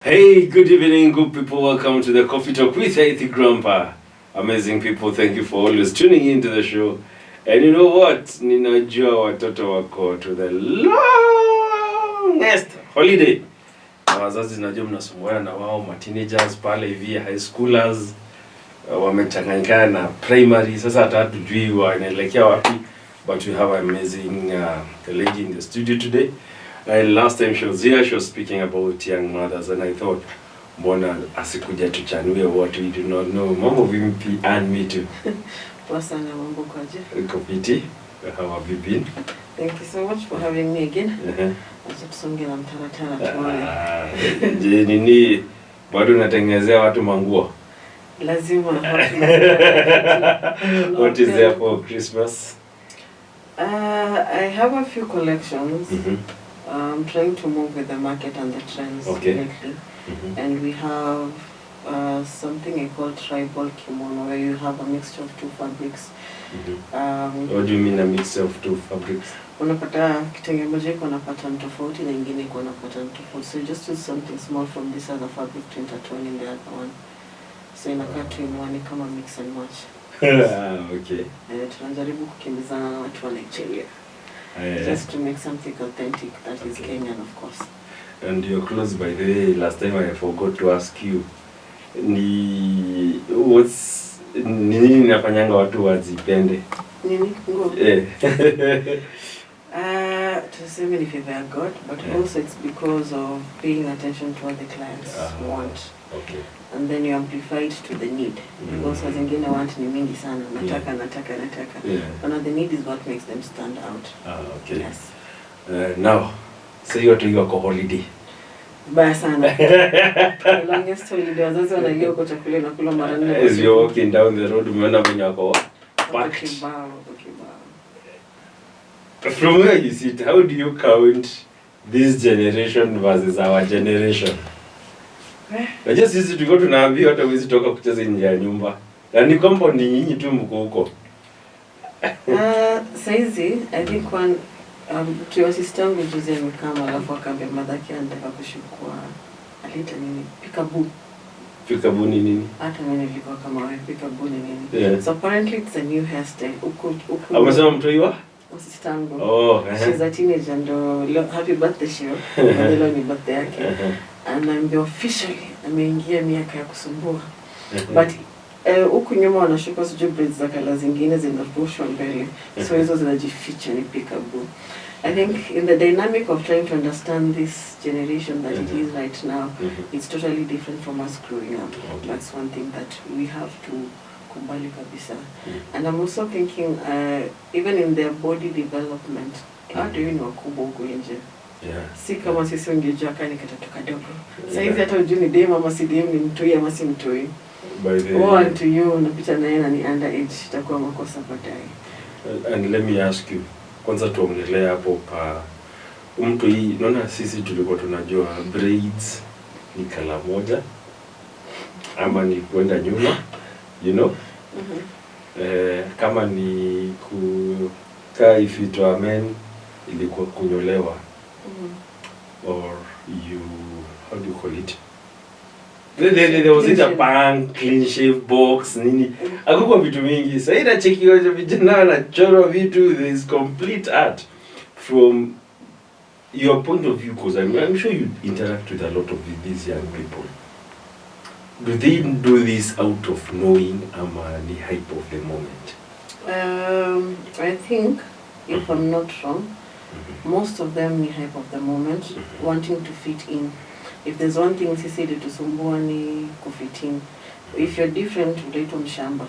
Hey, good evening, good people. Welcome to the Coffee Talk with Healthy Grandpa. Amazing people, thank you for always tuning into the show. And you know what? Ninajua watoto wako to the longest holiday. Na wazazi najua mnasumbuana na wao teenagers pale hivi high schoolers wamechanganyikana na primary. Sasa hata hatujui wanaelekea wapi. But we have an amazing lady in the studio today. Last time she was here, she was speaking about young mothers, and I thought, mbona asikuja tuchanue what we do not know. Mambo vipi and Mitu? Poa sana, mambo kwaje? Uko fiti? How have you been? Thank you so much for having me again. Acha tusonge na mtaratara tuone. Je, nini bado unatengenezea watu manguo? Lazima. What is there for Christmas? I have a few collections. I'm trying to move with the market and the trends lately. And we have something I call tribal kimono, where you have a mixture of two fabrics. What do you mean a mixture of two fabrics? Unapata kitenge moja iko na pattern tofauti na nyingine iko na pattern tofauti. So you just use something small from this other fabric to intertwine in the other one. So inakaa tu in kama mix and match. Okay. Tunajaribu kukimbizana na watu wa Nigeria. Just to make something authentic that is Kenyan, of course. And your clothes, by the way, last time I forgot to ask you, nini nafanyanga watu wazipende? Nini? Nguo? Tuseme ni favor ya God, but also it's because of paying attention to what the clients want. Okay. And then you amplify it to the need. Because as zingine want ni mingi sana, nataka. And the need is what makes them stand out. Okay. Yes. Now, say you're doing a holiday. Baya sana. The longest holiday, wazazi wanalia uko chakula na kula mara 4. As you're walking down the road, umeona venye wako packed. Kibao. From where you sit, how do you count this generation versus our generation? Najua sisi tulikuwa tunaambiwa hata huwezi toka kucheza nje ya nyumba. Na ni kwamba ni nyinyi tu mko huko. Saizi, I think one tuwa sister wangu juzi amekama alafu akaambia madhaki anataka kushukua alita nini? Peekaboo. Peekaboo ni nini? Hata mimi nilikuwa kama wewe, peekaboo ni nini? Yeah. So apparently it's a new hairstyle. Amesema mtoiwa? Sister wangu. Oh. She's a teenager ndo happy birthday show. Leo ni birthday yake. And I'm officially ameingia miaka ya kusumbua. But huku nyuma wanashuka sijui braids za kala zingine zinarushwa mbele. So hizo zinajificha ni peekaboo. I think in the dynamic of trying to understand this generation that it is right now, it's totally different from us growing up. That's one thing that we have to kumbali kabisa. And I'm also thinking, even in their body development, hata hiyo ni wakubwa huko nje. Si kama sisi ungejua kani katoto kadogo. Sasa hivi hata ujui ni dem ama si dem, ni mtoi ama si mtoi. By the way, to you unapita naye na ni underage, itakuwa makosa baadaye. And let me ask you, kwanza tuongelee hapo pa mtu hii, naona sisi tulikuwa tunajua braids ni kala moja ama ni kwenda nyuma, you know? Kama ni kukaa if it were men ilikuwa kunyolewa. Or you, how do you call it? There was a bang, clean shave box, nini. Hakukuwa vitu mingi. Sasa ina cheki yote vijana na choro vitu, there is complete art. From your point of view, because I'm sure you interact with a lot of these young people. Do they do this out of knowing the hype of the moment? I think, if I'm not wrong, most of them need hype of the moment, wanting to fit in. If there's one thing sisi ilitusumbua ni kufit in. If you're different, utaitwa mshamba.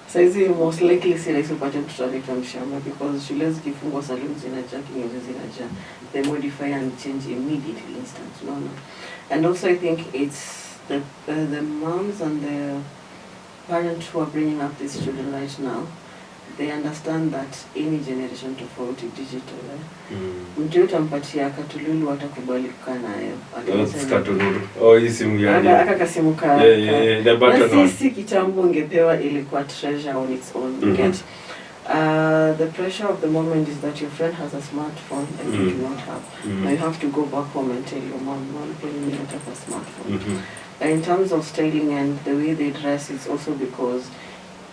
Saizi most likely si rahisi upate mtoto anaitwa mshamba because shule zikifungwa saluni zinajaa, kinyozi zinajaa. They modify and change immediately, instant. No. And also I think it's the moms and the parents who are bringing up these children right now. They understand that any generation tofauti digital. Mtu yote ampatia katululu watakubali kukaa nayo. Katululu. Oh, hii simu gani? Aka kasimu ka. The button on. Sisi kitambo ungepewa ilikuwa treasure on its own. The pressure of the moment is that your friend has a smartphone and you do not have. Now you have to go back home and tell your mom, you don't have a smartphone. In terms of styling and the way they dress, it's also because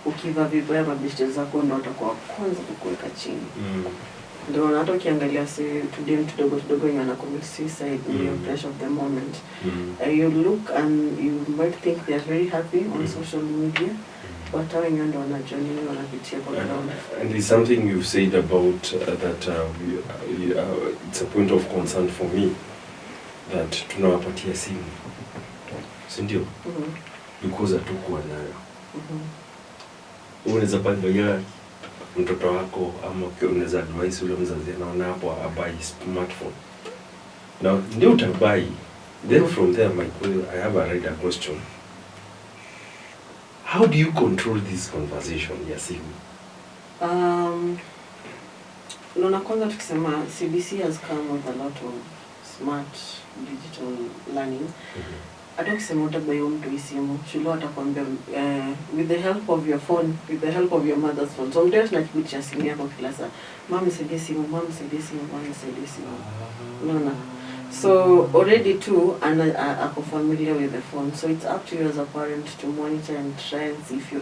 ukiva vibaya mabishte zako ndo watakuwa kwanza kukuweka chini. Ndio hata ukiangalia today mtoto wenye ana commit suicide in the pressure of the moment. You look and you might think they are very happy on social media. But and it's something you've said about that it's a point of concern for me that tunawapatia simu, si ndio? Because hatukuwa nayo. Unaweza pangia mtoto wako ama unaweza advise ule mzazi anaona hapo abai smartphone. Now ndio utabai. Then from there I have a rider question. How do you control this conversation, Yasim? Unaona kwanza tukisema CBC has come with a lot of smart digital learning. Hata ukisema utabai mtu isimu, shule atakwambia with the help of your phone, with the help of your mother's phone. So mtu anakipitia simu yako kila saa. Mama nisaidie simu, mama nisaidie simu, mama nisaidie simu. Unaona? So already too, ako familiar with the phone. So it's up to you as a parent to monitor and try and see if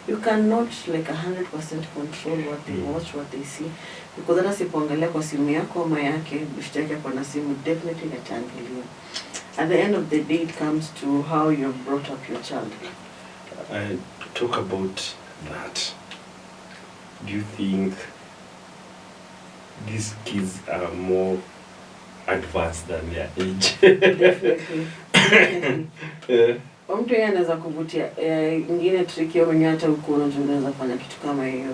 you cannot like 100% control what they watch, what they see. Because hata sipoangalia kwa simu yako ama yake, bishtaki kwa na simu definitely ataangalia. At the end of the day, it comes to how you've brought up your child. I talk about that. Do you think these kids are more advanced than their age? Definitely. Mtu yeye anaweza kuvutia ingine tricky au mwenye hata uko unaweza fanya kitu kama hiyo.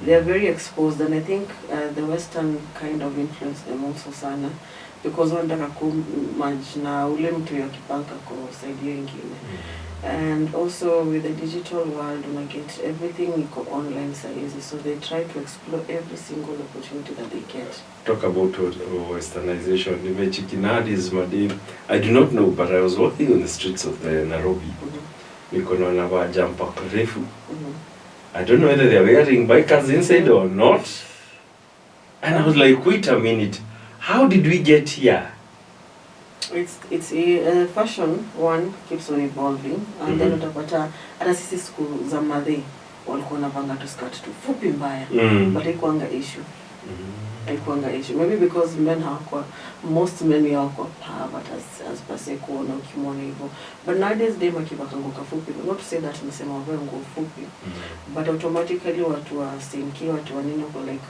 They are very exposed, and I think the Western kind of influence them also sana, because wanataka kumatch na ule mtu yakipanga kusaidia wengine. And also with the digital world, get everything online saizi, so they try to explore every single opportunity that they get. Talk about westernization. I do not know, but I was walking on the streets of the Nairobi. Niko na jumper refu. I don't know whether they are wearing bikers inside or not. And I was like, wait a minute, how did we get here? It's a fashion one keeps on evolving, and then utapata hata sisi siku za madhe walikuwa wanavanga tu skirt tu fupi mbaya, but haikuanga issue. Haikuanga issue, maybe because men hawako, most men hawako but as per se kuona ukimwona hivyo. But nowadays dem akivaa kanguka fupi, not to say that nasema wavae nguo fupi, but automatically watu wa sinki, watu wa nini kwa like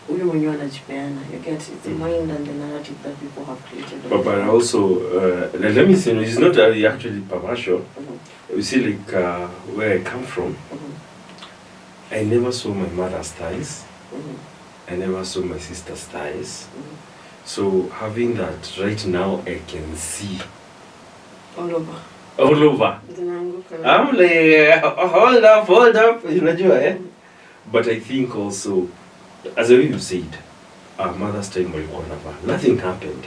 uyu mwenyewe anajipeana. You get it's the mind and the narrative that people have created. But also, let me say, it's not actually commercial. You see, like where I come from, I never saw my mother's thighs. I never saw my sister's thighs. So having that right now, I can see. All over. All over. I'm like, hold up, unajua, eh? But I think also, as you said, our mother's time walikuwa navaa. Nothing happened.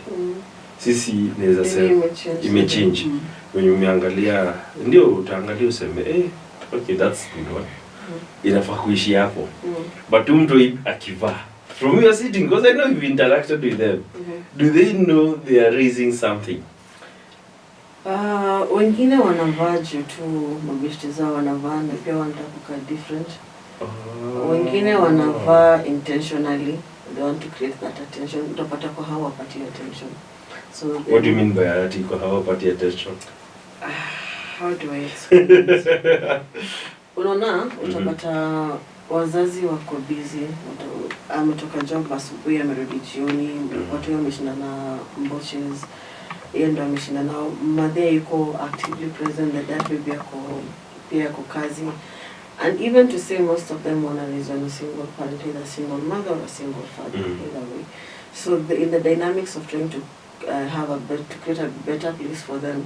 Sisi naweza sema imechange. When umeangalia, ndio utaangalia useme, okay, that's good one. Inafaa kuishi hapo. But mtu akivaa, from your sitting, because I know you've interacted with them, do they know they are raising something? Wengine wanavaa juu tu mabishti zao wanavaa na pia wanataka kukaa different. Wengine wanavaa intentionally, they want to create that attention. Utapata kwa hawapati attention. So what do you mean by that? Kwa hawapati attention? How do I explain this? Unaona, utapata wazazi wako busy, ametoka job asubuhi amerudi jioni, watu wameshinda na mboches, yeye ndo ameshinda nao, mother yuko actively present, the dad baby yako kazi. And even to say most of them want to raise a single parent, either a single mother or a single father, either way. So in the dynamics of trying to to create a better place for them.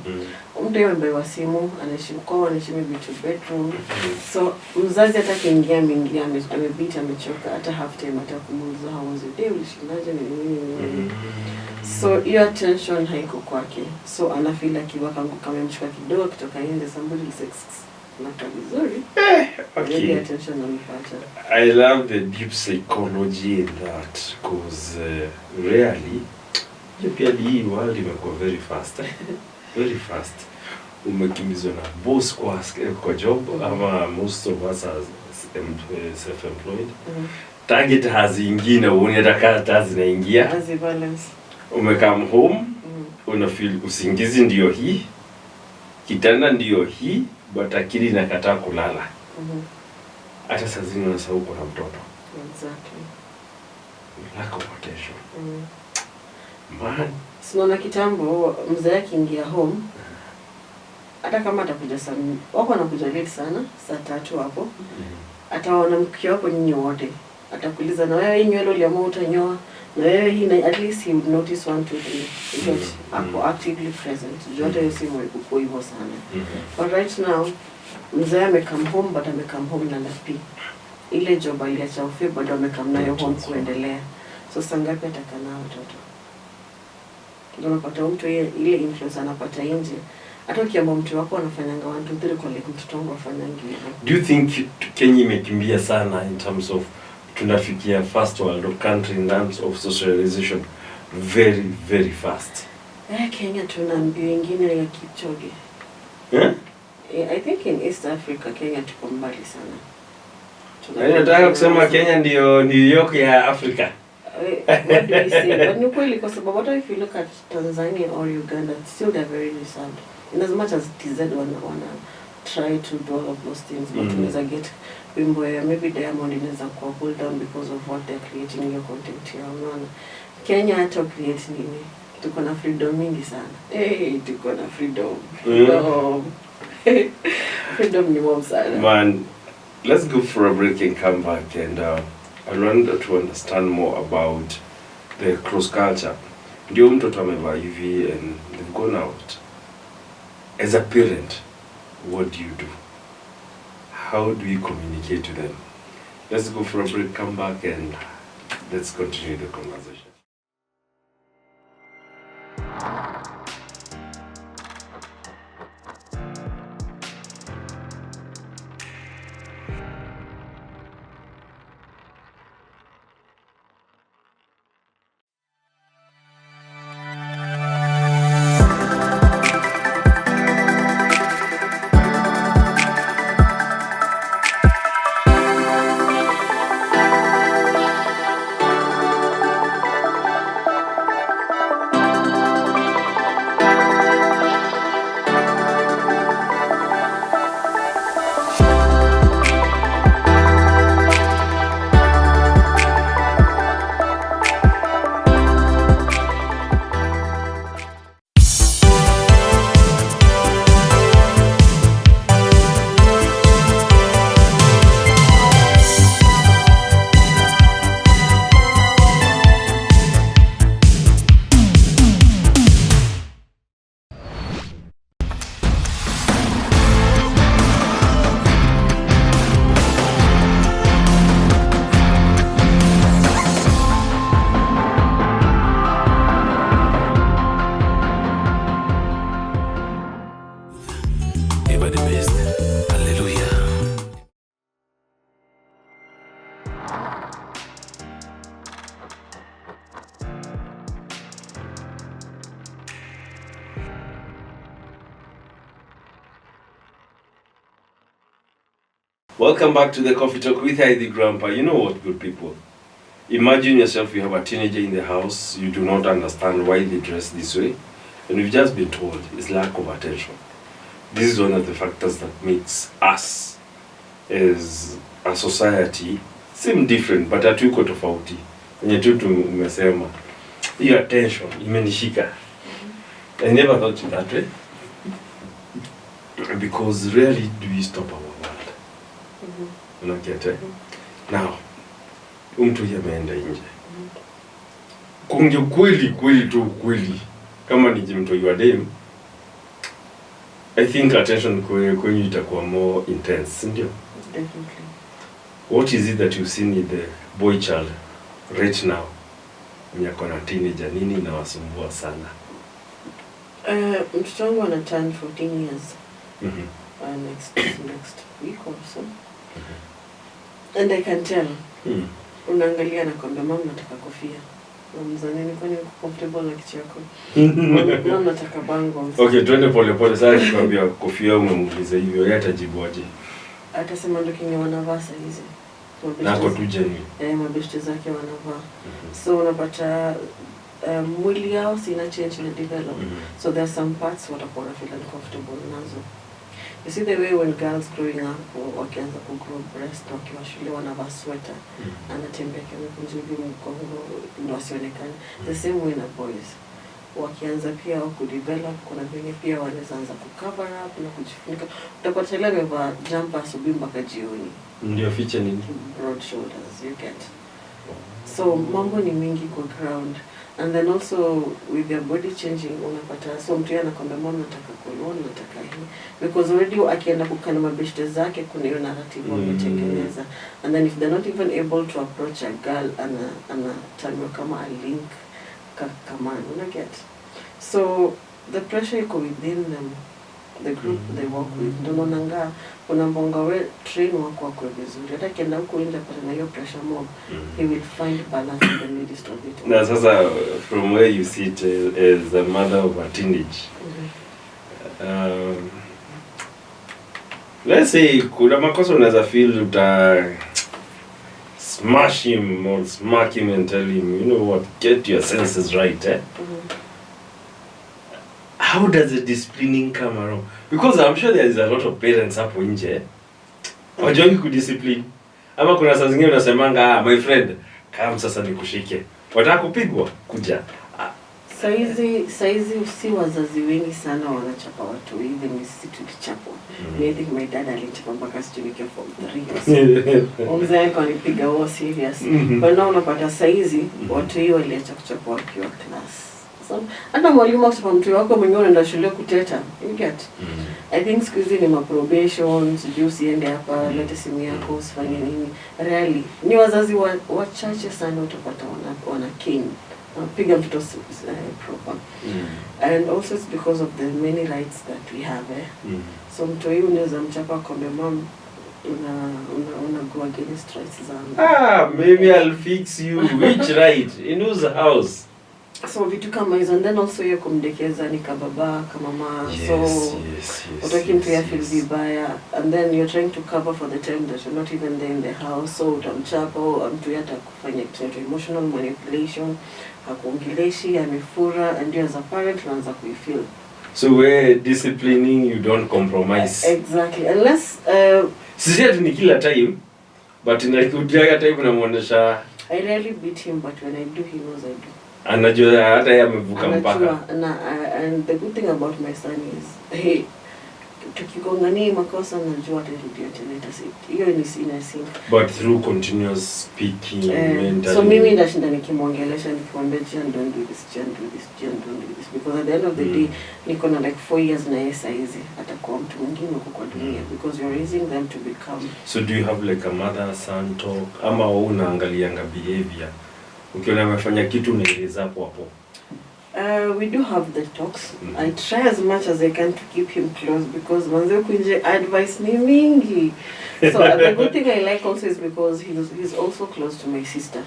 Mtu ambaye simu anaishi kwao, anaishi maybe two bedroom. So mzazi hata kiingia amebita amechoka, hata half time atakumuuliza how was your day, ulishindaje nini. So your attention haiko kwake. So anafeel like kiwa kama mchukua kidogo kutoka nje, somebody sex Naka vizuri. Okay. Attention amepata. I love the deep psychology in that because rarely pia hii world imekuwa very fast. Very fast. Umekimbizwa na boss kwa job ama most of us as self-employed. Target hazingine unataka kazi zinaingia. As a balance. Umekam home, unafeel usingizi ndio hii. Kitanda ndio hii, but akili inakataa kulala. Hata saa zingine unasahau kuna mtoto. Exactly. Lack of attention. Man. Sinaona kitambo mzee akiingia home hata kama atakuja sana wako anakuja late sana saa 3 hapo. Ataona mke wako nyinyi wote. Atakuuliza na wewe nywele uliamua utanyoa na wewe hii at least you would notice 1 2 3 because ako actively present. Jote yesi uko hivyo sana. But right now mzee amekam home but amekam home na napi. Ile job aliacha ufe bado amekam nayo home kuendelea. So sangapi atakana watoto. Ndio unapata mtu ile influence anapata nje. Hata ukiamba mtu wako anafanyanga 1 2 3 kwa like mtoto wangu afanyangi hivyo. Do you think Kenya imekimbia sana in terms of tunafikia first world country in terms of socialization very very fast? Kenya tuna mbio nyingine ya Kipchoge. I think in East Africa Kenya tuko mbali sana. Nataka kusema Kenya ndio New York ya Africa. What do we say? But ni kweli kwa sababu hata if you look at Tanzania or Uganda, still they're very reserved. In as much as TZ wanna try to do all of those things, but unaweza get wimbo ya maybe Diamond inaweza kuwa pull down because of what they're creating your content here. Unaona? Kenya hata create nini? Tuko na freedom mingi sana. Tuko na freedom. Freedom ni mob sana. Man, let's go for a break and come back and I want to understand more about the cross culture. Ndio mtoto amevaa hivi and they've gone out. As a parent, what do you do? How do you communicate to them? Let's go for a break, come back and let's continue the conversation. Welcome back to the Coffee Talk with Heidi Grandpa. You know what, good people? Imagine yourself, you have a teenager in the house, you do not understand why they dress this way, and you've just been told it's lack of attention. This is one of the factors that makes us as a society seem different, but hatuko tofauti. Wenye tu tumesema, hiyo attention imenishika. I never thought it that way. Because rarely do we stop our world. Unakiate? Now, mtu yameenda nje. Kunge kweli kama ni mtu ywa dem, I think attention kwenye itakuwa more intense, ndio? Definitely. What is it that you've seen in the boy child right now? Mnyako na teenager, nini inawasumbua sana? Mtoto wangu ana turn 14 years. next week or so. And I can tell. Unaangalia na kwamba mama nataka kofia. Mzani niko ni comfortable na kichwa yako. Mama nataka bangles. Okay, twende pole pole sasa nikwambia kofia umemuuliza hivyo yeye atajibu aje? Atasema ndio kinyo wanavaa saa hizi. Nako tu genuine. Mabeshte zake wanavaa. So unapata mwili yao sina change na develop. So there are some parts watakuwa feel uncomfortable nazo. You see the way when girls growing up wakianza kugrow breast wakiwa shule wanavaa sweater anatembea kama kunjubi mkongo ndio asionekane. The same way na boys wakianza pia kudevelop kuna vingine pia wanaanza kucover up na kujifunika. Utapata ile amevaa jumper asubuhi mpaka jioni. Ndio feature nini? Broad shoulders you get. So mambo ni mingi kwa ground. And then also with their body changing unapata so mtu yana kwamba mama nataka kulona nataka hii because already akienda kukana mabeshte zake kuna hiyo narrative wametengeneza. And then if they're not even able to approach a girl ana tanwa kama a link kama una get. So the pressure iko within them, the group they work with. Ndio nanga unambonga we train wako vizuri hata kienda huko nje pata na hiyo pressure mob he will find balance in the midst of it. Na sasa from where you sit as a mother of a teenage let's say kuna makosa unaweza feel uta smash him or smack him and tell him you know what get your senses right How does the disciplining come around? Because I'm sure there is a lot of parents hapo nje wajongi kudiscipline. Ama kuna saa zingine unasemanga my friend kama sasa nikushike. Wataka kupigwa kuja. Saizi si wazazi wengi sana wanachapa watu even sisi tulichapwa. I think my dad alichapa mpaka sijui form 3. Mzee kanipiga wao serious. But now unapata saizi watu hiyo waliacha kuchapa wakiwa class. So hata mwalimu akisema mtu wako mwenyewe anaenda shule kuteta you get. I think siku hizi ni probation sijui usiende hapa leta simu yako usifanye nini. Really ni wazazi wachache sana utapata wana king piga mtoto proper. And also it's because of the many rights that we have so mtu huyu unaweza mchapa kwa mom una go against rights zangu. Maybe I'll fix you. Which right? In whose house? So vitu kama hizo and then also hiyo kumdekeza ni kababa kama mama yes. utaki mtu ya feel vibaya and then you're trying to cover for the time that you're not even there in the house so utamchapa mtu yata kufanya kitu emotional manipulation hakuongeleshi amefura and you as a parent unaanza kuifeel. So where disciplining you don't compromise. Exactly unless sisi ati ni kila time but inakudia time unamuonesha I rarely beat him but when I do he knows I do. Anajua hata yeye amevuka mpaka. And the good thing about my son is tukigongania makosa najua atarudia tena hiyo ni sina sin. But through continuous speaking mentally. So mimi ndashinda nikimwongelesha nikimwambia don't do this because at the end of the day niko na like 4 years na yeye saizi atakuwa mtu mwingine huko kwa dunia because you're raising them to become. So do you have like a mother son talk ama unaangalianga behavior? Ukiona amefanya kitu unaeleza hapo. We do have the talks. I try as much as I can to keep him close because manze kunje advice ni mingi. So the good thing I like also is because he's also close to my sister.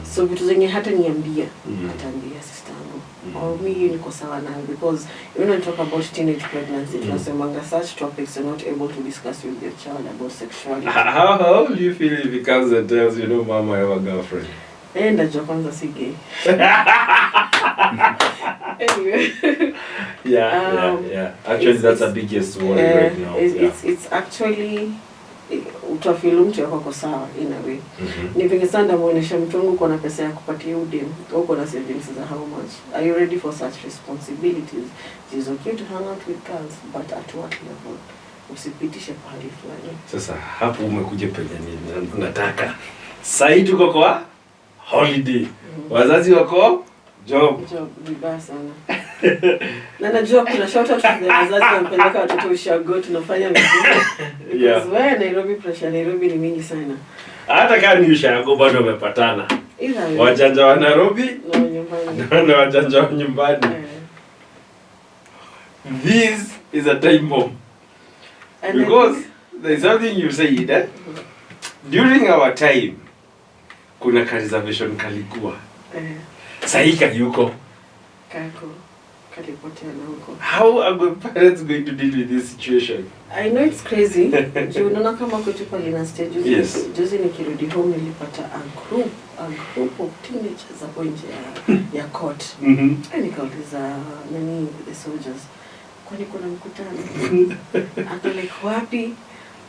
So vitu zenye hata niambia ataambia sister yangu. Or me niko sawa nayo because when we talk about teenage pregnancy tunasemanga such topics are not able to discuss with your child about sexuality. How do you feel if he comes and tells you know mama I have a girlfriend? Najua kwanza si gay. Anyway. Yeah. Actually, that's a biggest worry right now. It's actually utafeel mtu yako sawa in a way. Ni vingi sana muonesha mtu wangu kuna pesa ya kupatia udem. Uko na savings za how much? Are you ready for such responsibilities? It is okay to hang out with girls, but at what level? Usipitishe pahali fulani. Sasa hapo umekuja penye nini nataka. Sasa tuko kwa holiday. Wazazi wako job vibaya sana. Na najua kuna shout out kwa wazazi wanapeleka watoto ushago tunafanya vizuri. Because wewe Nairobi pressure Nairobi ni mingi sana. Hata kama ni ushago bado umepatana. Wajanja wa Nairobi na nyumbani. Na wajanja wa nyumbani. This is a time bomb. And because there's something you said that during our time kuna ka reservation kalikuwa. Sahi kayuko. Kako. Kalipotea na huko. How are my parents going to deal with this situation? I know it's crazy. Juu unaona kama kwetu pale na stage. Yes. Juzi nikirudi home nilipata a group of teenagers hapo nje ya court. Nikauliza nani the soldiers. Kwani kuna mkutano? Like wapi?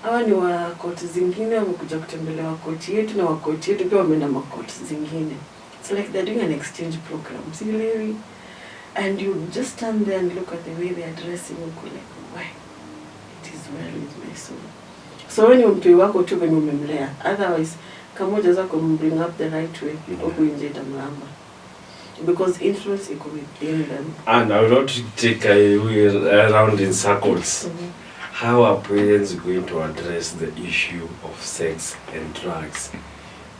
Hawa ni wa court zingine wamekuja kutembelea court yetu na wa court yetu pia wameenda ma court zingine. It's like they're doing an exchange program. Seriously? And you just stand there and look at the way they're dressing and go like, why? It is well with my soul. So when you mtoi wako tu venye umemlea, otherwise kama hujaweza bring up the right way, huko nje itamlamba. Because influence iko within them. And I will not take around in circles. How are parents going to address the issue of sex and drugs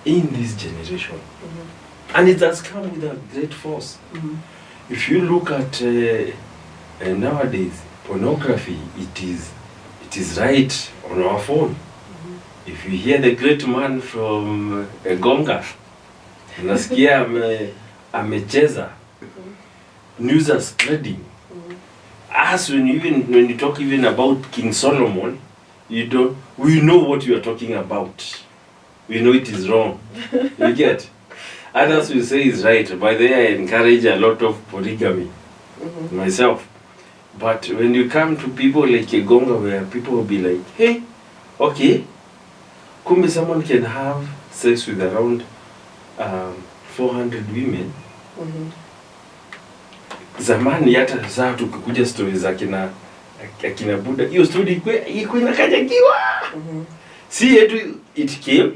in this generation? And it has come with a great force. If you look at nowadays, pornography, it is right on our phone. If you hear the great man from Gonga, unasikia amecheza, news are spreading. As when you talk even about King Solomon, we know what you are talking about. We know it is wrong. You get? Others will say it's right. By the way, I encourage a lot of polygamy myself. But when you come to people like Gonga, where people will be like, hey, okay, kumbe someone can have sex with around 400 women. Zamani hata saa tukikuja stories za akina Buddha, hiyo story iko inakanyagiwa. See it came.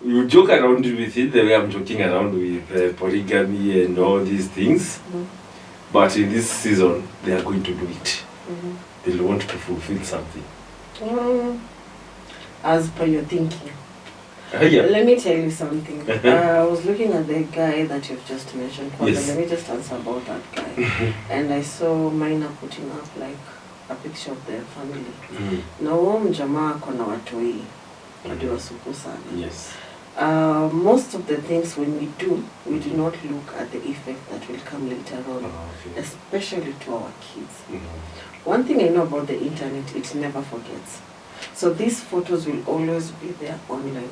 You joke around with it the way I'm joking around with polygamy and all these things. But in this season, they are going to do it. They want to fulfill something. As per your thinking. Yeah. Let me tell you something. I was looking at the guy that you've just mentioned. Yes. Let me just answer about that guy. And I saw Mina putting up like a picture of their family. Na huo mjamaa kona watoi. Wadi wasuku sana. Yes. Most of the things when we do not look at the effect that will come later on, especially to our kids. One thing I know about the internet, it never forgets. So these photos will always be there online.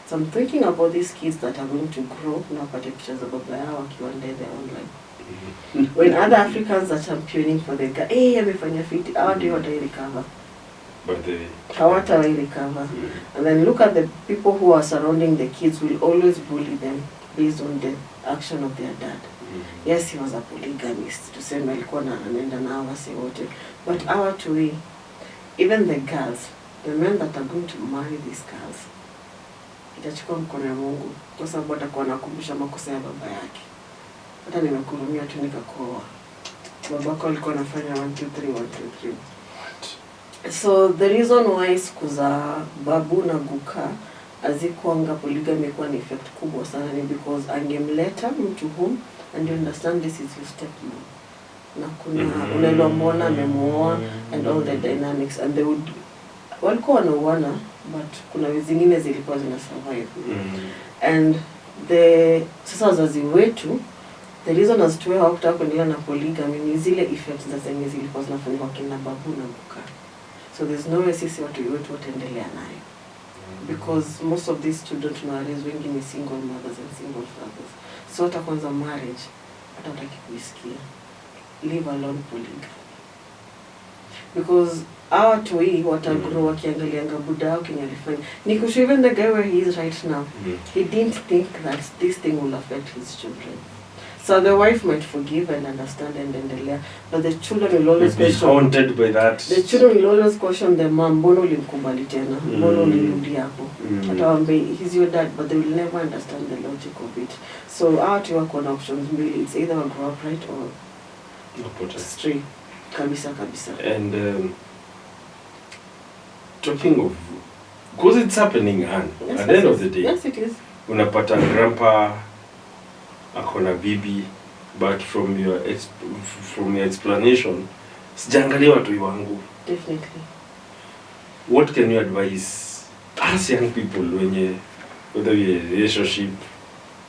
So I'm thinking about these kids that are going to grow, now pictures of Baba yao wakiwa they're online. When other Africans are championing for the guy, hey, amefanya fiti, how do you want to recover? But they Hawatawahi recover. And then look at the people who are surrounding the kids will always bully them based on the action of their dad. Yes, he was a polygamist. Tuseme alikuwa anaenda na wase wote. But our two, even the girls, the men that are going to marry these girls, itachukua mkono ya Mungu kwa sababu atakuwa anakumbusha makosa ya baba yake. Hata nimekurumia tu nikakuoa. Babako alikuwa anafanya 1 2 3 1 2 3. So the reason why siku za babu na guka azikuanga polygamy kwa ni effect kubwa sana ni because angemleta mtu home and you understand this is your stepmom. Na kuna unalomona amemuoa and all the dynamics and they would walikuwa wanauana but kuna zingine zilikuwa zina survive. And sasa wazazi wetu the reason as to hawakutaka kuendelea na polygamy ni zile effects za zenye zilikuwa zinafanywa kwa kina babu na guka. So there's no way sisi watu wetu wataendelea nayo. Because most of these children nowadays wengi ni single mothers and single fathers. So hata kwanza marriage hata utaki kuisikia. Leave alone polygamy. Because our toy watagrow wakiangalianga buda yao kenye alifanya. Nikushu even the guy where he is right now, he didn't think that this thing will affect his children. So the wife might forgive and understand and endelea, but the children will always be haunted by that. The children will always question the mom, mbono ulimkubali tena, mbono ulirudi hapo. Atawambe, he's your dad, but they will never understand the logic of it. So our two work on options really, it's either grow up right or stray. Kabisa. And talking of, because it's happening, Anne, at the end of the day. Yes, it is. Unapata grandpa akona bibi, but from your explanation sijaangalia watu wangu. Definitely. what can you advise us young people wenye whether we are relationship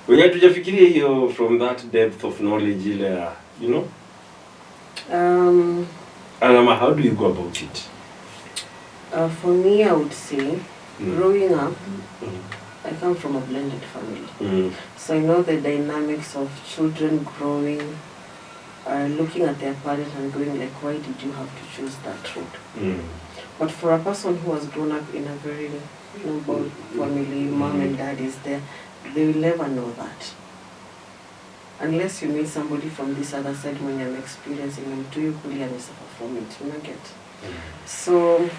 wenye tujafikiria hiyo from that depth of knowledge ile you know? Alama, how do you go about it? For me, I would say, growing up, I come from a blended family. So I know the dynamics of children growing, looking at their parents and going like, why did you have to choose that route? But for a person who has grown up in a very noble family, mom and dad is there, they will never know that. Unless you meet somebody from this other side when you're experiencing them, do you really suffer from it? You know, get. So,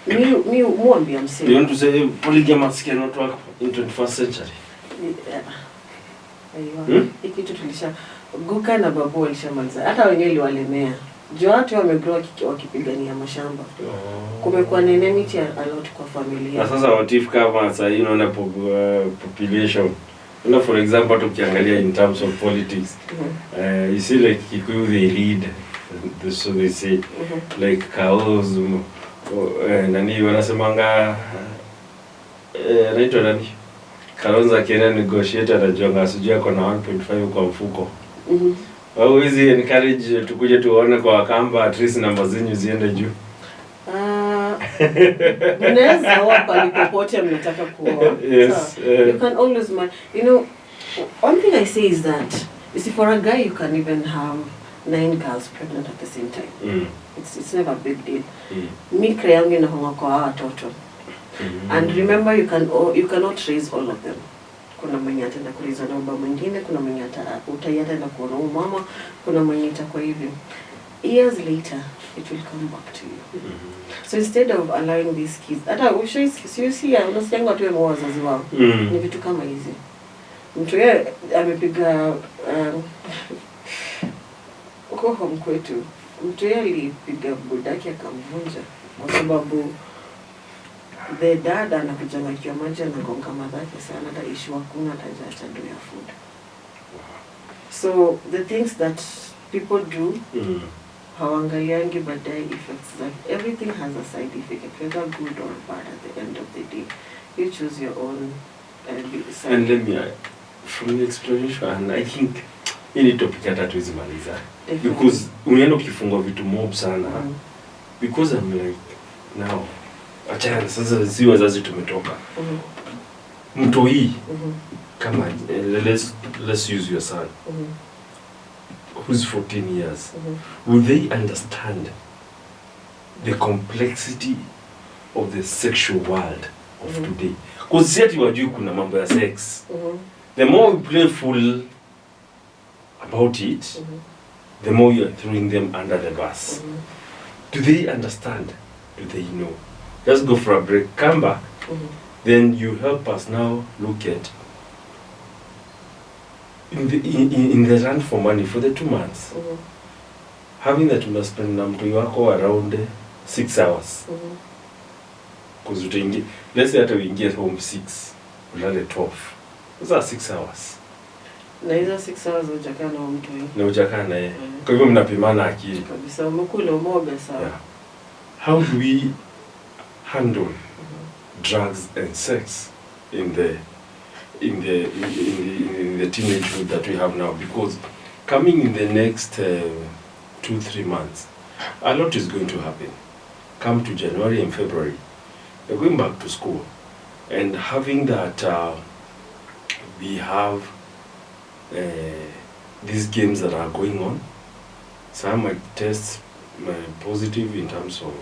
me, I'm saying. Do you want to say polygamous cannot work in 21st century? Ikitu tulisha guka na babu walishamaliza. Hata wenyewe walemea. Juu watu wamegrow wakipigania mashamba. Kumekuwa enmity a lot kwa familia. Na sasa what if kama sasa unaona population, you know, for example tukiangalia in terms of politics, you see like Kikuyu they lead, so they say, like cows, nani wanasemanga, naitwa nani? Kalonzo akienda negotiate anajonga asijua kuna 1.5 kwa mfuko. Hawezi encourage tukuje tuone kwa Wakamba at least namba zenyu ziende juu. Unaweza wapa popote mnataka kuoa. Yes. You can always you know, one thing I say is that you see, for a guy you can even have 9 girls pregnant at the same time. It's never a big deal. Mikra yangu inahonga kwa watoto. And remember, you cannot raise all of them. Kuna mwenye ataenda kuliza na baba mwingine, kuna mwenye utaenda kuona mama, kuna mwenye itakuwa hivyo. Years later, it will come back to you. So instead of allowing these kids, hata unasikia watu wao wazazi wao, ni vitu kama hizi. Mtu yeye amepiga uko home kwetu. Mtu yeye alipiga budaki akamvunja kwa sababu the dad anakujanga kwa maji anagonga madhake sana, hata issue hakuna hata do ya food. So the things that people do, hawangaliangi baadaye effects, that everything has a side effect, whether good or bad. At the end of the day, you choose your own side. And let me, from the explanation, and I think hili topic hata tuwezi maliza, because unaenda ukifungwa vitu mob sana, because I'm like now achana sasa si wazazi tumetoka. Mtu hii kama let's use your son who's 14 years. Will they understand the complexity of the sexual world of today? Because yet wajui kuna mambo ya sex. The more we play full about it, the more you are throwing them under the bus. Do they understand? Do they know? Let's go for a break. Come back. Then you help us now look at in the run for money for the 2 months. Having that you must spend mtu wako around 6 hours. Because let's say that we get home 6, ulale 12. Those are 6 hours. Na hizo 6 hours hujakaa na mtu hiyo. Na hujakaa na yeye. Kwa hivyo mnapimana akili. Kabisa mkule umobe sawa. How do we handle drugs and sex in the teenagehood that we have now? Because coming in the next 2-3 months, a lot is going to happen. Come to January and February, we're going back to school, and having that we have these games that are going on. Some might test positive in terms of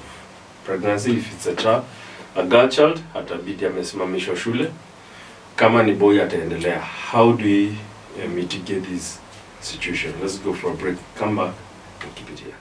pregnancy if it's a girl child, atabidi amesimamishwa shule. Kama ni boy ataendelea. How do we mitigate this situation? Let's go for a break. Come back and keep it here.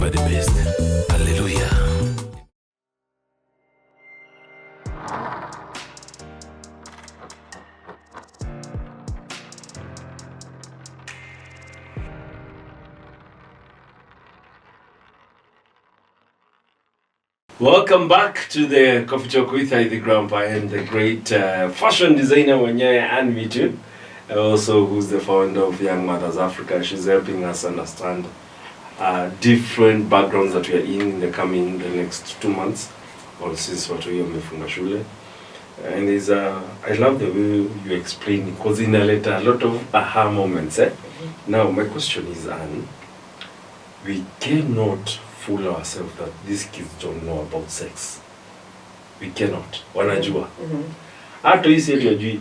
never the best. Hallelujah. Welcome back to the Coffee Talk with the Grandpa and the great fashion designer and Mitu, also who's the founder of Young Mothers Africa. She's helping us understand different backgrounds that we are in the next 2 months, or since watu hiyo wamefunga shule. And there's I love the way you explain it, because in a lot of aha moments. Now my question is, Anne, we cannot fool ourselves that these kids don't know about sex. We cannot. Wanajua. Hata hii sisi tunajui.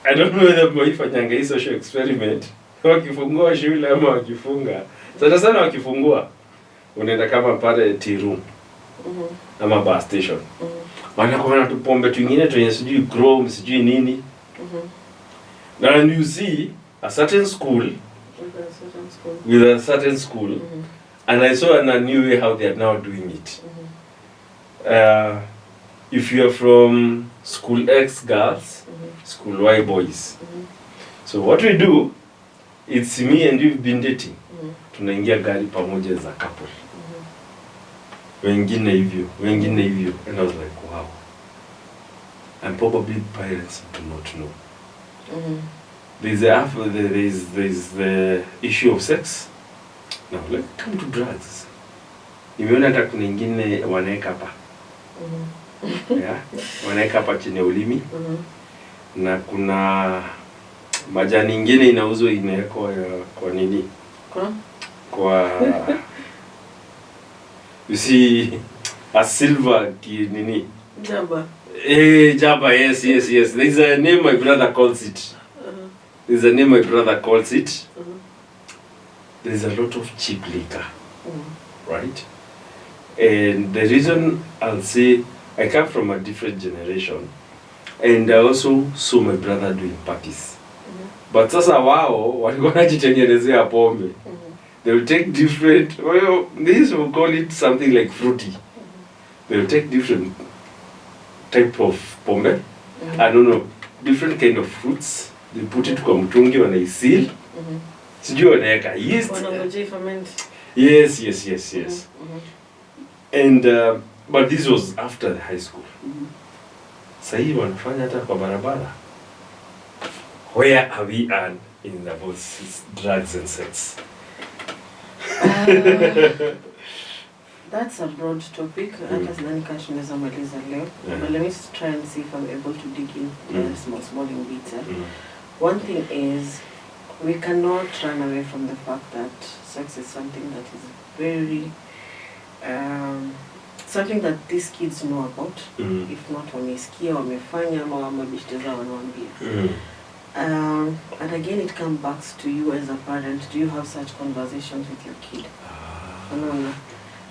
I don't know whether mwaifanyanga hii social experiment. Wakifungua shule ama wakifunga. Sana wakifungua. Unaenda kama pale tea room. Ama bar station. Wanakuwa na tupombe twingine tunye sijui chrome, sijui nini. And you see a certain school with a certain school. And I saw a new way how they are now doing it. If you are from school X girls, school Y boys. So what we do, it's me and you've been dating. Tunaingia gari pamoja as a couple. Wengine hivyo. And I was like, wow. And probably parents do not know. There's the issue of sex. Now, let's come to drugs. Nimeona hata kuna ingine wanaeka hapa. Yeah, wanaeka hapa chini ulimi. Na kuna majani ingine inauzwa inawekwa kwa nini? Kwa you see a silver nini? Jaba. Jaba, yes. There's a name my brother calls it. There's a lot of cheap liquor, right? And the reason I'll say, I come from a different generation, and I also saw my brother doing parties. But sasa wao walikuwa wanajitengenezea pombe. They will take different, this will call it something like fruity. They will take different type of pombe. I don't know, different kind of fruits. They put it kwa mtungi, wanaiseal. Sijui wanaweka yeast. Wanangoja ferment. Yes. And but this was after the high school. Sahi wanafanya hata kwa barabara. Where are we at in about drugs and sex? That's a broad topic. Hata sidhani kama tunaweza maliza leo. But let me try and see if I'm able to dig in small in bits. One thing is, we cannot run away from the fact that sex is something that is very, something that these kids know about. If not wamesikia, wamefanya, ama wamebishteza wanawaambia. And again, it comes back to you as a parent. Do you have such conversations with your kid?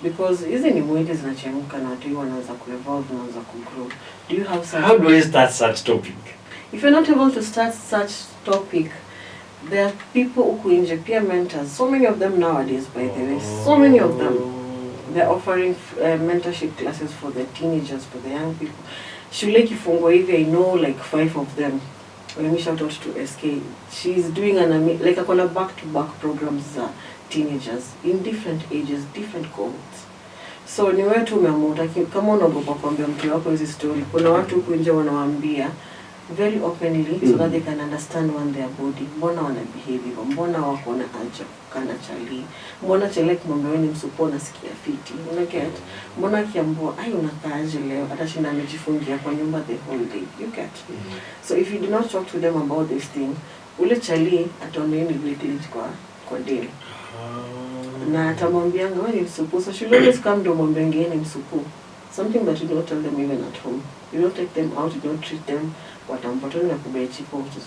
Because hizi ni mwili zinachemka na watu wanaanza ku-evolve, wanaanza ku-grow. Do you have such... How do I start such topic? If you're not able to start such topic, there are people who injure peer mentors. So many of them nowadays, by the way. So many of them. They're offering mentorship classes for the teenagers, for the young people. Shule Kifungwa hivi, I know like 5 of them. Let me shout out to SK. She's doing like a back-to-back programs teenagers in different ages, different cohorts. So ni wewe tu umeamua kama unaogopa kuambia mtu wako hizo story. Kuna watu huko nje wanawaambia very openly so that they can understand one their body. Mbona wana behave hivyo? Mbona wako na aja kana chali? Mbona chale kumwambia wewe ni msupo nasikia fiti? Una get? Mbona kiambua ai unakaaje leo? Atashinda amejifungia kwa nyumba the whole day. You get? So if you do not talk to them about this thing, ule chali ataona ni neglect kwa day. Na atamwambianga wewe ni msupu. So she always come to mwambianga ni msupu. Something that you don't tell them even at home. You don't take them out, you don't treat them. Watampotoni na kubea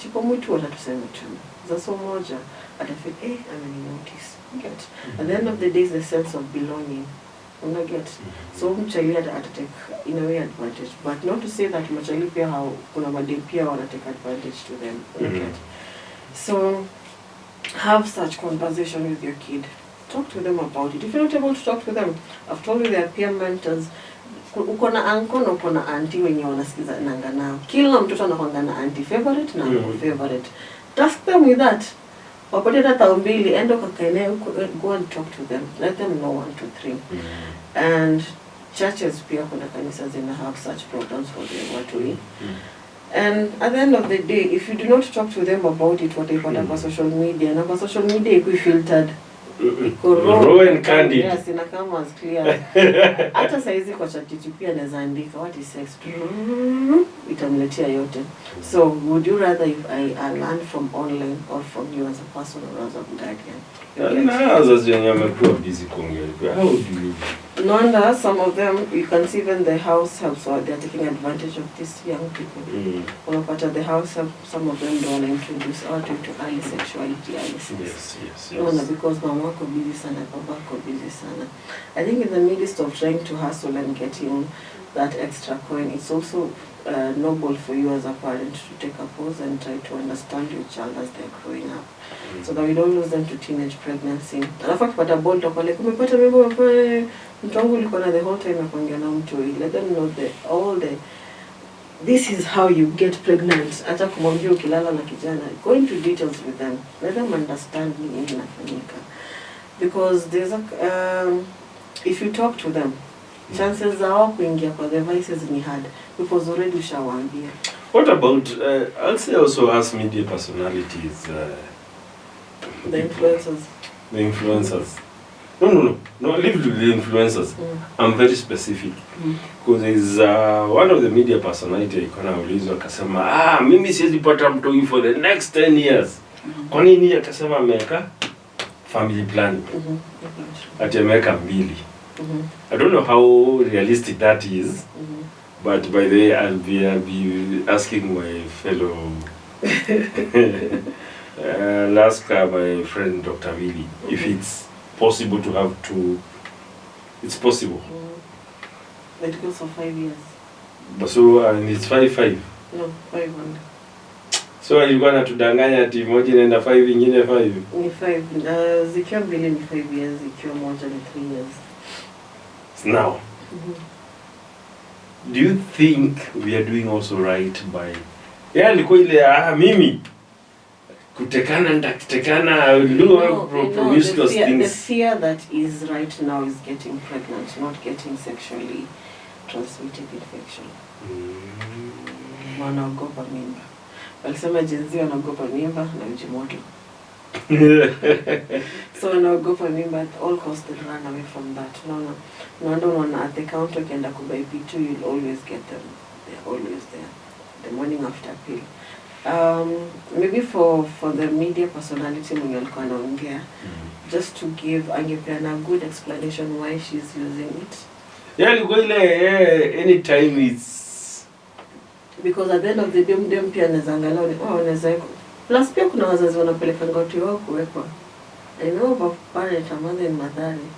chipo mwitu watatuseme tu. Zaso moja atafeel ameni-notice. Get? At the end of the day is the sense of belonging. Una get? So mchali atatake in a way advantage. But not to say that mchali pia kuna madem pia wanatake advantage to them. Una get? So have such conversation with your kid. talk to them about it. If you're not able to talk to them, I've told you there are peer mentors. Uko na uncle na uko na auntie wenye wanasikiza nanga nao. Kila mtoto anakuanga na auntie favorite na uncle favorite. Task them with that. Wapate hata mbili, endo kakaene, go and talk to them. Let them know 1, 2, 3. And churches pia kuna kanisa zina have such programs for the watu. And at the end of the day, if you do not talk to them about it, wataipata kwa social media. Na kwa social media ikuwi filtered. Raw and candy. Yes, inakama as clear. Hata saizi kwa chatiti pia naweza andika what is sex. Itamletea yote. So, would you rather if I learn from online or from you as a person or as a guardian? Amekuwa busy kuongea. How do you? No wonder some of them, you can see even the house helps, or they're taking advantage of these young people. Unapata the house help, some of them don't introduce out into early sexuality, early sex. Yes. No, because mama wako busy sana, baba wako busy sana. I think in the midst of trying to hustle and getting that extra coin, it's also noble for you as a parent to take a pause and try to understand your child as they're growing up. So that we don't lose them to teenage pregnancy. Alafu akipata bold kwa like umepata mimba mtu wangu ulikuwa na the whole time nakuongea na mtu. Let them know this is how you get pregnant. Hata kumwambia ukilala na kijana, go into details with them. Let them understand nini inafanyika. Because there's if you talk to them, chances zao kuingia kwa devices ni hard because already ushawaambia. What about I'll say also as media personalities, the influencers. The influencers. No, leave to the influencers. I'm very specific. Because there's one of the media personality ikona ulizwa akasema mimi siwezi pata mtoi for the next 10 years. Kwa nini akasema ameweka family planning? Ati ameweka 2. I don't know how realistic that is. But by the way, I'll be asking my fellow I'll ask my friend Dr. Willie if it's possible to have 2. It's possible. But it goes for 5 years. But so and it's 5. No, 500. So alikuwa anatudanganya ati moja inaenda 5 ingine 5. Ni 5. Zikiwa 2 ni 5 years, zikiwa moja ni 3 years. Now, do you think we are doing also right by alikuwa ile mimi kutekana ndakitekana do promiscuous things. The fear that is right now is getting pregnant, not getting sexually transmitted infection. Wanaogopa mimba. Walisema jenzi wanaogopa mimba na ujimoto. So wanaogopa mimba at all costs they run away from that. No, at the counter ukienda kubuy P2 you'll always get them. They're always there. The morning after pill. Maybe for the media personality mwenye alikuwa anaongea, just to give angepeana a good explanation why she's using it. Alikuwa ile anytime it's because at the end of the day mdem pia anaweza angalau wanaweza plus pia kuna wazazi wanapeleka ngoti wao kuwekwa. I know of a parent, a mother in Madari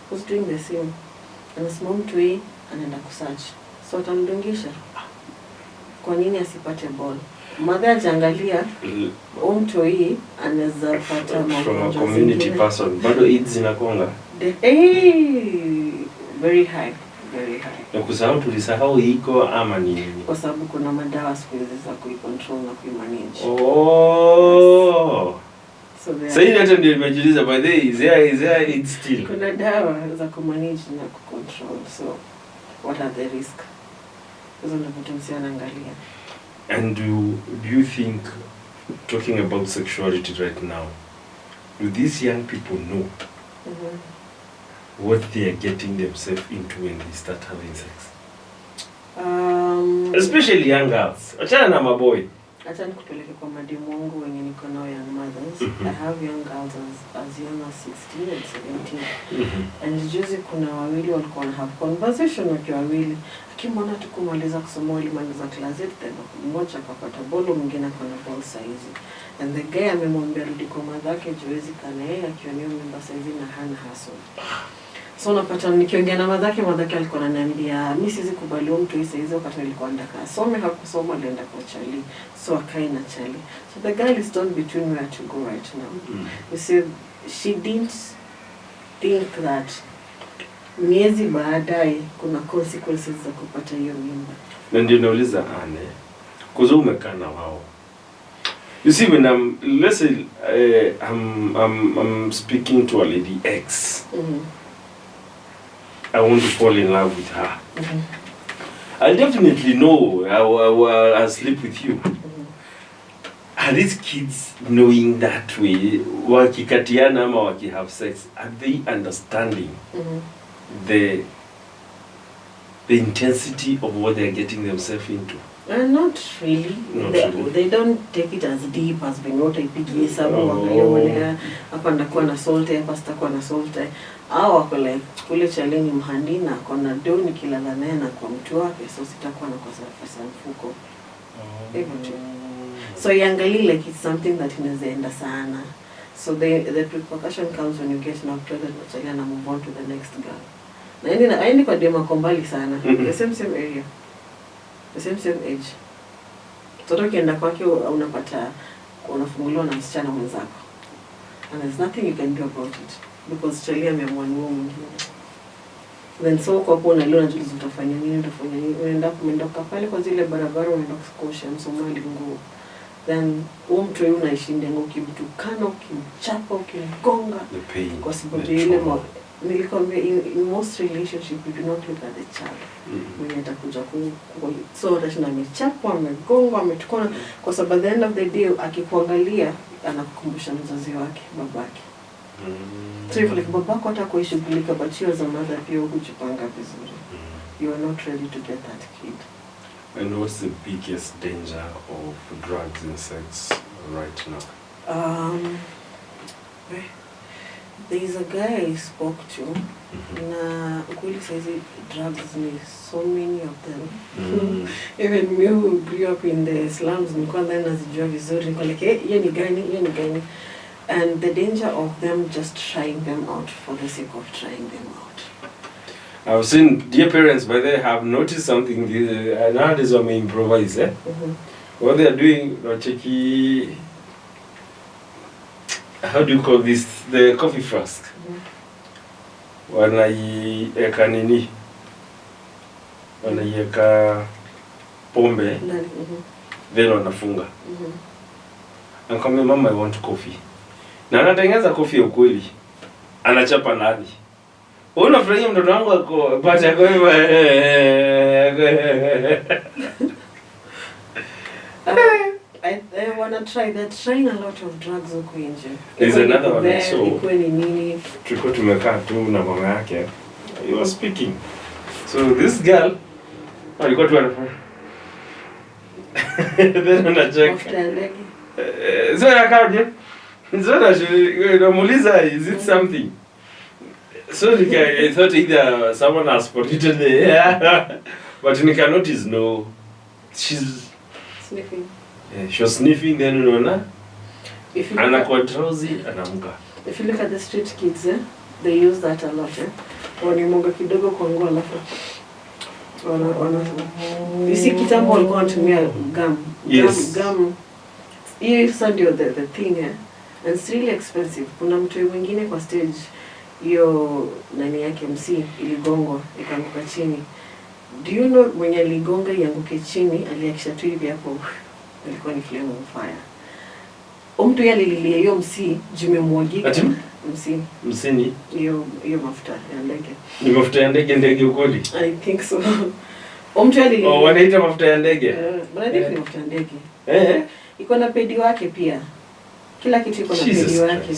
who's doing the same. Anasimama mtu hii anaenda kusearch. So atamdungisha. Kwa nini asipate ball? Mother ajangalia mtu hii anaweza pata from a community person. Bado AIDS inakonga. Very high. Na kusahau tulisahau iko ama nini? Kwa sababu kuna madawa siku hizi za kuicontrol na kuimanage. So sasa hii hata ndio nimejiuliza by the way is there it still? Kuna dawa za kumanage na kucontrol. So what are the risk? Hizo ndio vitu msiana angalia. And do you think, talking about sexuality right now, do these young people know what they are getting themselves into when they start having sex? Especially young girls. Achana na maboy. Acha nikupeleke kwa madimu wangu wenye niko nao young mothers. I have young girls as young as 16 and 17. And juzi kuna wawili walikuwa na have conversation wakiwa wawili. Akimwona tukumaliza kusoma walimaliza class 8 then mmoja akapata bolo mwingine akona ball size. And the guy amemwambia rudi kwa madhake juwezi kana yeye akionea mimba size na hana hustle. So napata nikiongea na madhake alikuwa ananiambia mimi siwezi kubali mtu hii size wakati nilikuwa ndaka. Some hakusoma alienda kwa Charlie. So akae na Charlie. So the girl is torn between where to go right now. You see she didn't think that miezi baadaye kuna consequences za kupata hiyo mimba. Na ndio nauliza Ane, kuzo umekaa na wao. You see, when let's say I'm speaking to a lady X. I want to fall in love with her. I'll definitely know I'll sleep with you. Are these kids knowing that way? Wakikatiana ama have sex, are they understanding the intensity of what they're getting themselves into? Not really. They don't take it as deep as being ipigi hesabu wangalia hapa ndakuwa na solte hapa sitakuwa na solte. Au wako like kule challenge mhandi na kona doni kila naye na kwa mtu wake, so sitakuwa na kosa pesa mfuko. So yangali like it's something that inaenda sana. So the repercussion comes when you get not pregnant and move on to the next girl. Na aindi kwa dema kombali sana. The same area. The same age. Toto kienda kwake unapata unafunguliwa na msichana mwenzako. And there's nothing you can do about it because Charlie ameamua ni wewe mwingine. Then so kwa hapo unaliona juzi utafanya nini unaenda pale kwa zile barabara unaenda kuskosha Msomali nguo. Then mtu yule unaishinda ngo kimtukana ukimchapa ukimgonga kwa sababu ile nilikwambia in most relationship you do not look at the child. Mwenye atakuja so atashinda amechapwa amegongwa ametukana kwa sababu at the end of the day akikuangalia anakukumbusha mzazi wake babake. So if like babako atakuishughulika but you as a mother pia hujipanga vizuri. You are not ready to get that kid. And what's the biggest danger of drugs and sex right now? There is a guy I spoke to. Na ukweli says drugs ni so many of them. Even me who grew up in the slums, nilikuwa ndani nazijua vizuri. Nilikuwa like, hiyo ni gani? And the danger of them just trying them out for the sake of trying them out. I've seen dear parents, but they have noticed something. Nowadays, when we improvise, what they are doing, how do you call this? The coffee flask. Wanaiweka nini? Wanaiweka pombe. Then wanafunga. Anakwambia mama, I want coffee. Na anatengeneza coffee ya ukweli. Anachapa nani? Unafurahia mtoto wangu ako pata yako hivi. I want to try that. Trying a lot of drugs huko nje. There's another one I saw. Iko ni nini? Tulikuwa tumekaa tu na mama yake. He was speaking. So this girl alikuwa tu anafanya. Then anacheka. Zora kaje? Zora namuuliza is it something? So I thought either someone has polluted the air, but Nika noticed no. She's sniffing. Yeah, she was sniffing then unaona. Anakuwa drowsy anaamka. If you look at the street kids, they use that a lot. Wanimonga kidogo kwa nguo alafu. You see kitambo walikuwa wanatumia gum. Yes. Gum. Hiyo sasa ndio the thing and it's really expensive. Kuna mtu mwingine kwa stage hiyo nani yake MC iligongwa ikaanguka chini. Do you know mwenye aligonga ianguke chini aliakisha tu hivi hapo ilikuwa ni flame on fire. Mtu yale lilia hiyo MC jimemwagika msini hiyo mafuta ya ndege. Ni mafuta ya ndege ukweli? I think so. Mtu yale wanaita mafuta ya ndege. But I think ni mafuta ya ndege. Iko na pedi wake pia. Kila kitu iko na pedi wake.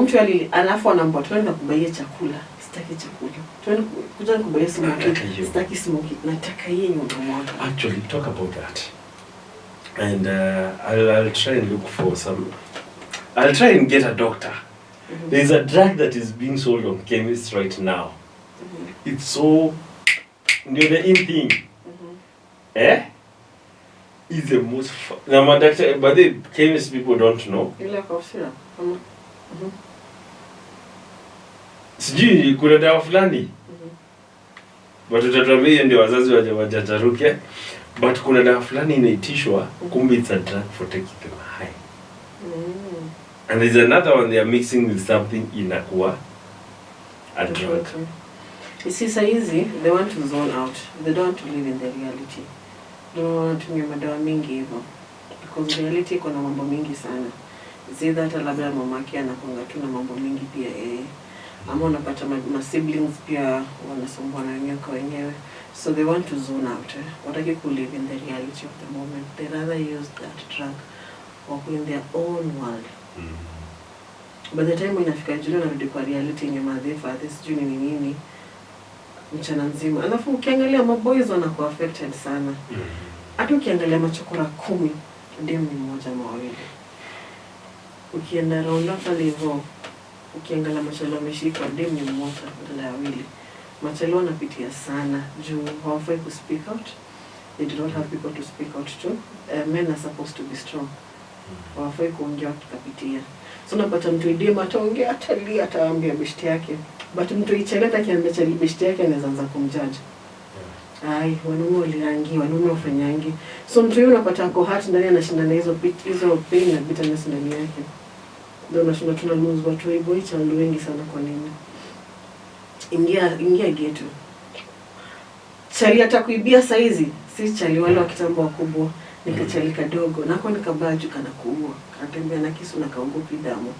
Mtu alafu anaambia tunaenda kubaia chakula. Sitaki chakula. Tunaenda kuja kubaia smoky. Sitaki smoky. Nataka yeye nyumba mwaka. Actually talk about that. And I'll try and look for some. I'll try and get a doctor. There's a drug that is being sold on chemists right now. It's so the in thing. Is the most now doctor, but the chemist people don't know. You like of syrup. Sijui kuna dawa fulani. But utatuambia ndio wazazi wajajaruke. But kuna dawa fulani inaitishwa kumbe it's a drug for taking them high. And there's another one they are mixing with something inakuwa a drug. You see, saizi, they want to zone out. They don't want to live in the reality. They don't want to tumia madawa mingi hivyo. Because reality iko na mambo mingi sana. Zida hata labda mamake anakuanga tu na mambo mingi pia ama unapata ma siblings pia wanasumbua na wenyewe kwa wenyewe. So they want to zone out. Wataki ku live in the reality of the moment. They rather use that drug or in their own world. By the time inafika jioni narudi kwa reality yenye madhefa, this juni ni nini mchana nzima. Alafu ukiangalia maboys wanakuwa affected sana. Hata ukiangalia machokora 10, dem ni mmoja ama wawili. Ukienda round up level, ukiangalia machalo wameshikwa, dem ni mmoja badala ya wawili. Machalo wanapitia sana juu hawafai ku speak out. They do not have people to speak out to. Men are supposed to be strong. Hawafai kuongea tukapitia. So unapata mtu idema ataongea atalia ataambia beshte yake. But mtu icheleta kiambia cha beshte yake anaweza anza kumjudge. Ai, wanaume waliangi, wanaume wafanyangi. So mtu yule unapata ako hurt ndani anashindana hizo pain na bitterness ndani yake. Ndio unashinda tuna lose watu boy child wengi sana kwa nini? Ingia getu. Chali atakuibia saizi, si chali wale wa kitambo wakubwa. Nikachali kadogo, nako nikabaju kana kuua. Kanatembea na kisu na kaogopi damu.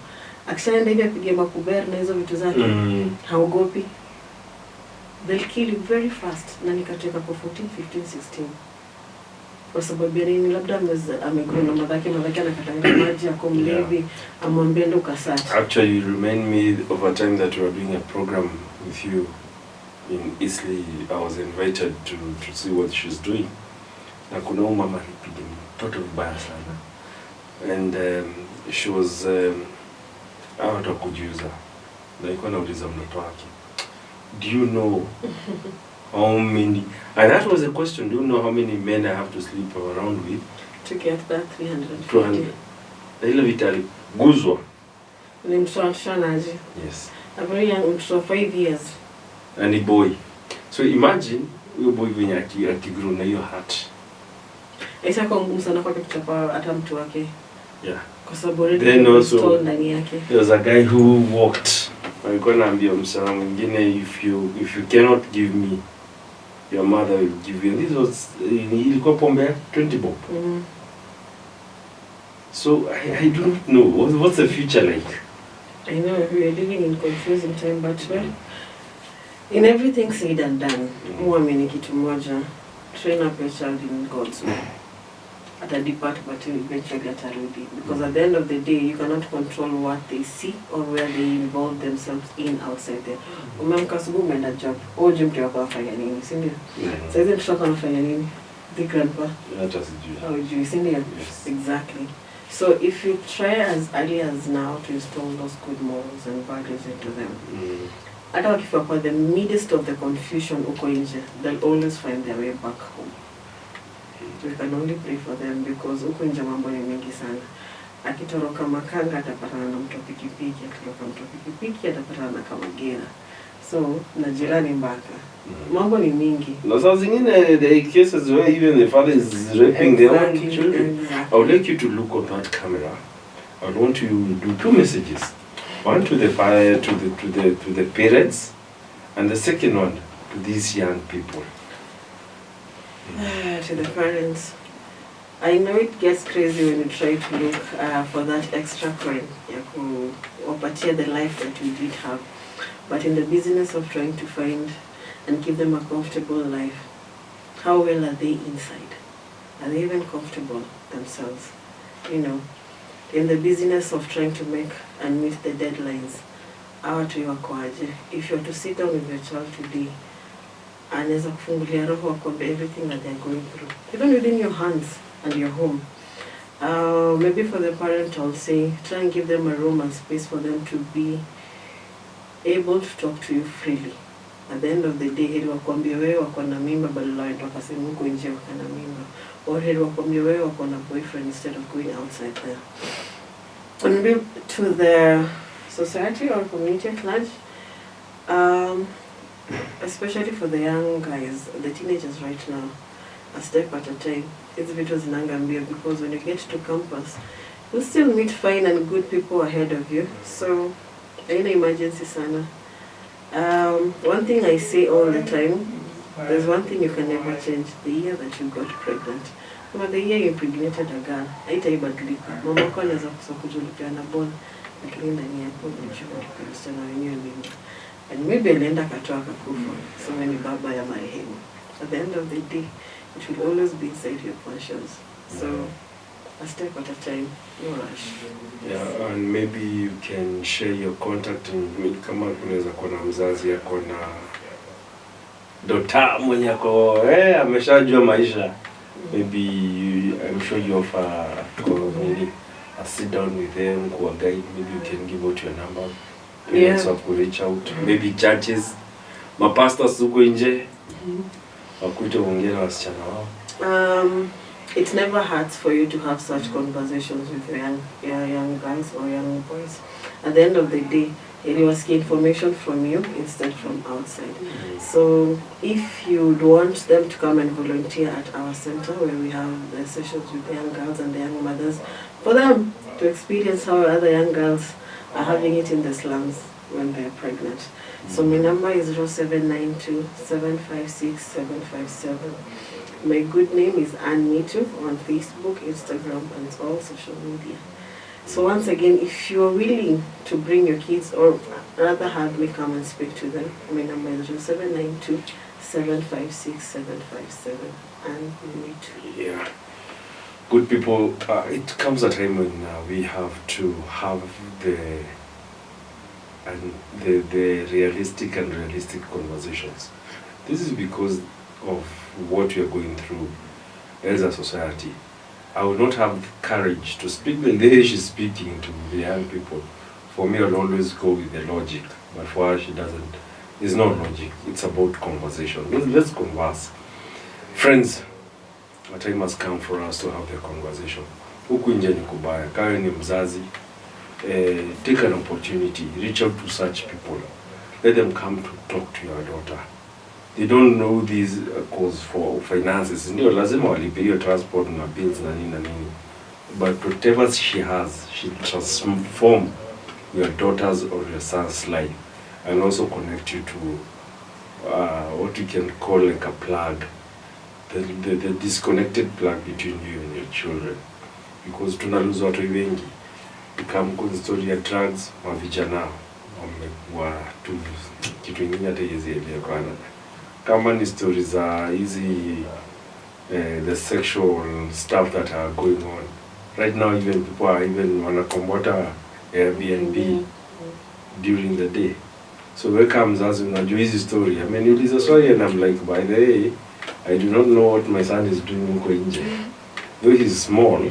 Akishaenda hivi apige makuber na hizo vitu zake. Haogopi. They'll kill you very fast. Na nikateka kwa 14, 15, 16. Kwa sababu ya nini labda amegrow na madhake anakatanga maji ako mlevi amwambia ndo kasati. Actually, you remind me of a time that we were doing a program with you in Eastleigh. I was invited to see what she's doing. Na kuna mama alipiga mtoto vibaya sana. And she was out of kujiuza. Na iko nauliza mtoto wake. Do you know how many, and that was a question, do you know how many men I have to sleep around with? To get that 350. 200. Na ile vitali guzwa. Ni mtoto anaje? Yes. A very young mtoto 5 years. And a boy. So imagine, huyo boy venye akigrow na hiyo heart. Isa kwa ngumu sana kwa kuchapa hata mtu wake. Yeah. Kwa sababu already then also ndani yake. There was a guy who walked. Alikuwa anaambia msana mwingine, if you cannot give me, your mother will give you. This was ilikuwa pombe 20 bob. So I don't know what's the future like. I know we are living in confusing time, but in everything said and done, muamini kitu moja, train up your child in God's way. At a depart, but eventually atarudi. Because at the end of the day, you cannot control what they see or where they involve themselves in outside there. Umemka subuhi umeenda job. Oje mtu wako afanya nini, si ndio? Sasa hivi mtu wako anafanya nini? The grandpa. Hata sijui. Oh, you see ndio? Exactly. So if you try as early as now to install those good morals and values into them, hata wakifika kwa the midst of the confusion uko nje, they'll always find their way back home. We can only pray for them because uko nje mambo ni mengi sana. Akitoroka Makanga atapatana na mtu pikipiki, akitoroka mtu pikipiki atapatana na Kavira. So na jirani Mbaka. Mambo ni mingi. Na saa zingine the cases where even the father is raping their own children. Exactly. I would like you to look on that camera. I would want you to do 2 messages. One to the father, to the parents, and the second one to these young people. To the parents. I know it gets crazy when you try to look for that extra coin ya kuwapatia the life that we did have. But in the business of trying to find and give them a comfortable life, how well are they inside? Are they even comfortable themselves? You know, in the business of trying to make and meet the deadlines, if you are to sit down with your child today, anaweza kufungulia roho wakwambia everything that they're going through, even within your hands and your home. Maybe for the parent, I'll say, try and give them a room and space for them to be able to talk to you freely. At the end of the day, heri wakwambia wewe wako na mimba badala waende wakasema huko nje wako na mimba. Or heri wakwambia wewe wako na boyfriend instead of going outside there. And maybe to the society or community at large, especially for the young guys, the teenagers right now, a step at a time. It's vitu zinangambia because when you get to campus, you'll still meet fine and good people ahead of you. So, haina emergency sana. One thing I say all the time, there's one thing you can never change: the year that you got pregnant. But the year you impregnated a girl, haitaibadilika. Mama yako anaweza kujulipeana ball, lakini ndani yako unajua msichana wenyewe mimba. And maybe alienda akatoa akakufa. So many baba ya marehemu. At the end of the day, it will always be inside your conscience. So a step at a time, no rush. Yeah, and maybe you can share your contact and kama kunaweza kuwa na mzazi yako na dota mwenye ako ameshajua maisha. Maybe I'm sure you offer maybe a sit down with them, go a guide. Maybe you can give out your number. Parents who reach out. Maybe churches, mapastors huko nje. Wakuite ongea na wasichana wao. It never hurts for you to have such conversations with your young guys or young boys. At the end of the day, it was information from you instead from outside. So if you want them to come and volunteer at our center where we have the sessions with the young girls and the young mothers, for them to experience how other young girls are having it in the slums when they're pregnant. So my number is 0792 756 757. My good name is Mitu on Facebook, Instagram, and all social media. So once again, if you're willing to bring your kids or rather have me come and speak to them, my number is 0792 756 757 and Mitu. Yeah. Good people, it comes a time when we have to have the realistic conversations. This is because of what we are going through as a society. I will not have the courage to speak the way she's speaking to the young people. For me, I'll always go with the logic, but for her, she doesn't. It's not logic, it's about conversation. Let's converse. Friends, a time has come for us to have the conversation. Huku nje ni kubaya, kawe ni mzazi, take an opportunity, reach out to such people. Let them come to talk to your daughter. They don't know these cause for finances. Ndio lazima walipe hiyo transport na bills na nini na nini. But whatever she has, she transform your daughter's or your son's life and also connect you to what you can call like a plug. The disconnected plug between you and your children. Because tunaluza watu wengi. Become kwa story ya drugs, mavijana wamekuwa tu kitu ingine hata hizi elewana. Kama ni stories za hizi the sexual stuff that are going on. Right now even people are even wanakombota Airbnb during the day. So where comes as unajua hizi story. I mean, it is a story and I'm like, by the way, I do not know what my son is doing huko nje. Though he's small,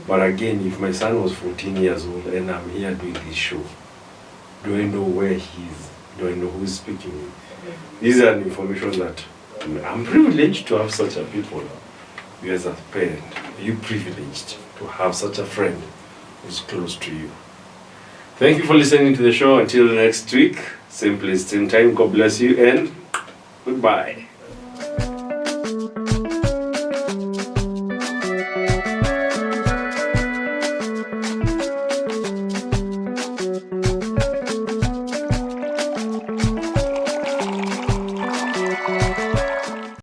but again, if my son was 14 years old and I'm here doing this show, do I know where he is? Do I know who is speaking? These are information that I'm privileged to have such a people. You as a parent, are you privileged to have such a friend who's close to you? Thank you for listening to the show. Until next week, same place, same time. God bless you and goodbye.